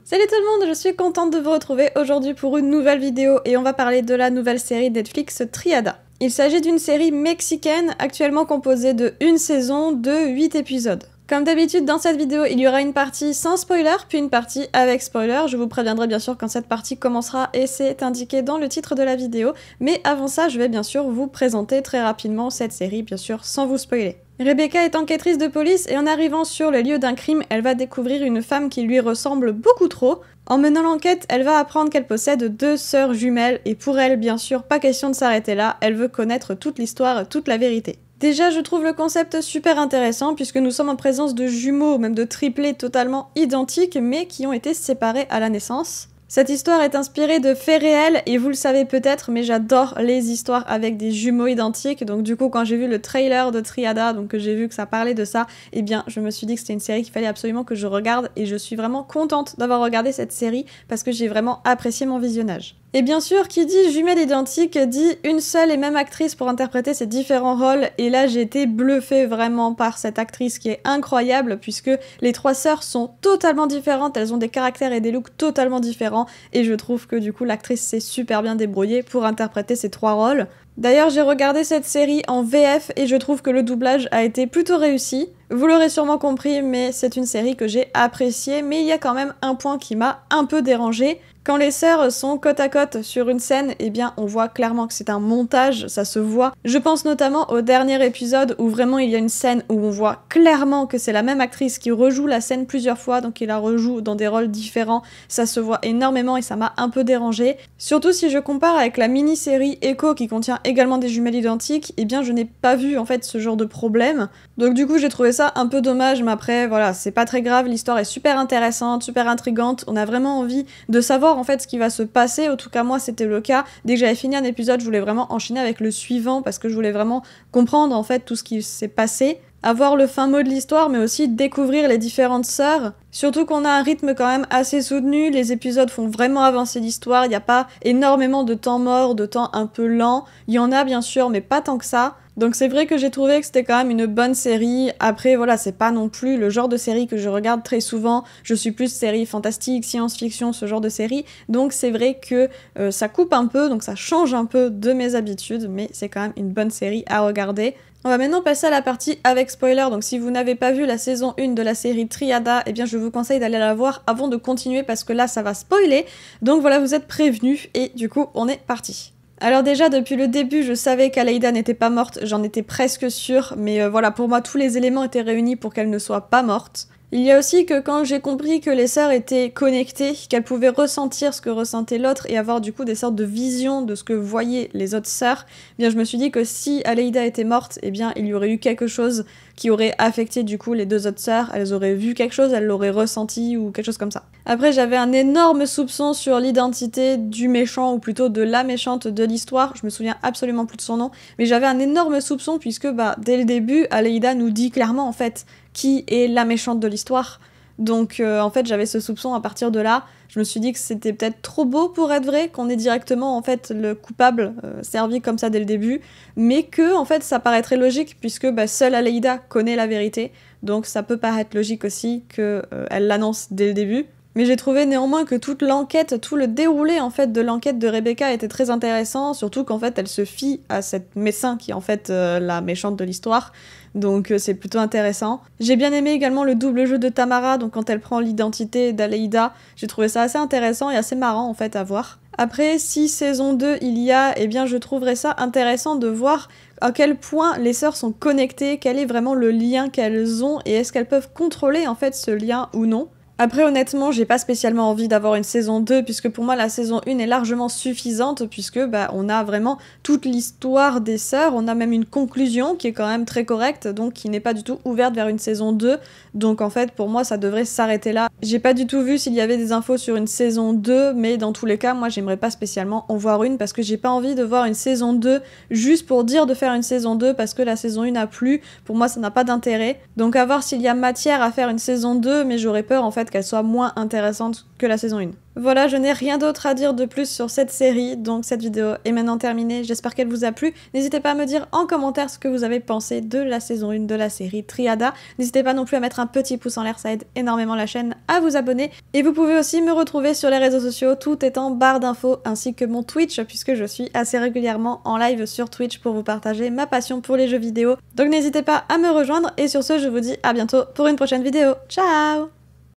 Salut tout le monde, je suis contente de vous retrouver aujourd'hui pour une nouvelle vidéo et on va parler de la nouvelle série Netflix Triada. Il s'agit d'une série mexicaine actuellement composée de une saison de 8 épisodes. Comme d'habitude dans cette vidéo, il y aura une partie sans spoiler, puis une partie avec spoiler. Je vous préviendrai bien sûr quand cette partie commencera et c'est indiqué dans le titre de la vidéo. Mais avant ça, je vais bien sûr vous présenter très rapidement cette série, bien sûr sans vous spoiler. Rebecca est enquêtrice de police et en arrivant sur le lieu d'un crime, elle va découvrir une femme qui lui ressemble beaucoup trop. En menant l'enquête, elle va apprendre qu'elle possède 2 sœurs jumelles et pour elle, bien sûr, pas question de s'arrêter là, elle veut connaître toute l'histoire, toute la vérité. Déjà, je trouve le concept super intéressant puisque nous sommes en présence de jumeaux, même de triplés totalement identiques mais qui ont été séparés à la naissance. Cette histoire est inspirée de faits réels et vous le savez peut-être mais j'adore les histoires avec des jumeaux identiques donc du coup quand j'ai vu le trailer de Triada, donc que j'ai vu que ça parlait de ça, eh bien je me suis dit que c'était une série qu'il fallait absolument que je regarde et je suis vraiment contente d'avoir regardé cette série parce que j'ai vraiment apprécié mon visionnage. Et bien sûr, qui dit jumelles identiques dit une seule et même actrice pour interpréter ces différents rôles, et là j'ai été bluffée vraiment par cette actrice qui est incroyable puisque les 3 sœurs sont totalement différentes, elles ont des caractères et des looks totalement différents, et je trouve que du coup l'actrice s'est super bien débrouillée pour interpréter ces 3 rôles. D'ailleurs, j'ai regardé cette série en VF et je trouve que le doublage a été plutôt réussi. Vous l'aurez sûrement compris, mais c'est une série que j'ai appréciée, mais il y a quand même un point qui m'a un peu dérangée. Quand les sœurs sont côte à côte sur une scène, eh bien on voit clairement que c'est un montage, ça se voit. Je pense notamment au dernier épisode où vraiment il y a une scène où on voit clairement que c'est la même actrice qui rejoue la scène plusieurs fois, donc il la rejoue dans des rôles différents. Ça se voit énormément et ça m'a un peu dérangée. Surtout si je compare avec la mini-série Echo qui contient également des jumelles identiques, eh bien je n'ai pas vu en fait ce genre de problème. Donc du coup j'ai trouvé ça un peu dommage, mais après voilà, c'est pas très grave, l'histoire est super intéressante, super intrigante, on a vraiment envie de savoir en fait ce qui va se passer, en tout cas moi c'était le cas. Dès que j'avais fini un épisode, je voulais vraiment enchaîner avec le suivant parce que je voulais vraiment comprendre en fait tout ce qui s'est passé, avoir le fin mot de l'histoire mais aussi découvrir les différentes sœurs. Surtout qu'on a un rythme quand même assez soutenu, les épisodes font vraiment avancer l'histoire, il n'y a pas énormément de temps mort, de temps un peu lent, il y en a bien sûr mais pas tant que ça. Donc c'est vrai que j'ai trouvé que c'était quand même une bonne série. Après voilà, c'est pas non plus le genre de série que je regarde très souvent. Je suis plus série fantastique, science-fiction, ce genre de série. Donc c'est vrai que ça coupe un peu, donc ça change un peu de mes habitudes, mais c'est quand même une bonne série à regarder. On va maintenant passer à la partie avec spoiler, donc si vous n'avez pas vu la saison 1 de la série Triada, eh bien je vous conseille d'aller la voir avant de continuer parce que là ça va spoiler. Donc voilà, vous êtes prévenus et du coup on est parti. Alors déjà, depuis le début, je savais qu'Aleida n'était pas morte, j'en étais presque sûre, mais voilà, pour moi, tous les éléments étaient réunis pour qu'elle ne soit pas morte. Il y a aussi que quand j'ai compris que les sœurs étaient connectées, qu'elles pouvaient ressentir ce que ressentait l'autre et avoir du coup des sortes de visions de ce que voyaient les autres sœurs, eh bien je me suis dit que si Aleida était morte, eh bien il y aurait eu quelque chose qui aurait affecté du coup les 2 autres sœurs, elles auraient vu quelque chose, elles l'auraient ressenti ou quelque chose comme ça. Après j'avais un énorme soupçon sur l'identité du méchant ou plutôt de la méchante de l'histoire, je me souviens absolument plus de son nom, mais j'avais un énorme soupçon puisque dès le début, Aleida nous dit clairement en fait qui est la méchante de l'histoire. Donc en fait j'avais ce soupçon à partir de là. Je me suis dit que c'était peut-être trop beau pour être vrai, qu'on ait directement en fait le coupable servi comme ça dès le début, mais que en fait ça paraîtrait logique puisque seule Aleida connaît la vérité, donc ça peut paraître logique aussi qu'elle l'annonce dès le début. Mais j'ai trouvé néanmoins que toute l'enquête, tout le déroulé en fait de l'enquête de Rebecca était très intéressant, surtout qu'en fait elle se fie à cette médecin qui est en fait la méchante de l'histoire, donc c'est plutôt intéressant. J'ai bien aimé également le double jeu de Tamara, donc quand elle prend l'identité d'Aleida, j'ai trouvé ça assez intéressant et assez marrant en fait à voir. Après, si saison 2 il y a, eh bien je trouverais ça intéressant de voir à quel point les sœurs sont connectées, quel est vraiment le lien qu'elles ont et est-ce qu'elles peuvent contrôler en fait ce lien ou non. Après honnêtement j'ai pas spécialement envie d'avoir une saison 2 puisque pour moi la saison 1 est largement suffisante puisque on a vraiment toute l'histoire des sœurs, on a même une conclusion qui est quand même très correcte donc qui n'est pas du tout ouverte vers une saison 2 donc en fait pour moi ça devrait s'arrêter là. J'ai pas du tout vu s'il y avait des infos sur une saison 2 mais dans tous les cas moi j'aimerais pas spécialement en voir une parce que j'ai pas envie de voir une saison 2 juste pour dire de faire une saison 2 parce que la saison 1 a plu, pour moi ça n'a pas d'intérêt donc à voir s'il y a matière à faire une saison 2 mais j'aurais peur en fait fait qu'elle soit moins intéressante que la saison 1. Voilà, je n'ai rien d'autre à dire de plus sur cette série, donc cette vidéo est maintenant terminée, j'espère qu'elle vous a plu. N'hésitez pas à me dire en commentaire ce que vous avez pensé de la saison 1 de la série Triada. N'hésitez pas non plus à mettre un petit pouce en l'air, ça aide énormément la chaîne, à vous abonner. Et vous pouvez aussi me retrouver sur les réseaux sociaux, tout est en barre d'infos, ainsi que mon Twitch, puisque je suis assez régulièrement en live sur Twitch pour vous partager ma passion pour les jeux vidéo. Donc n'hésitez pas à me rejoindre, et sur ce, je vous dis à bientôt pour une prochaine vidéo. Ciao!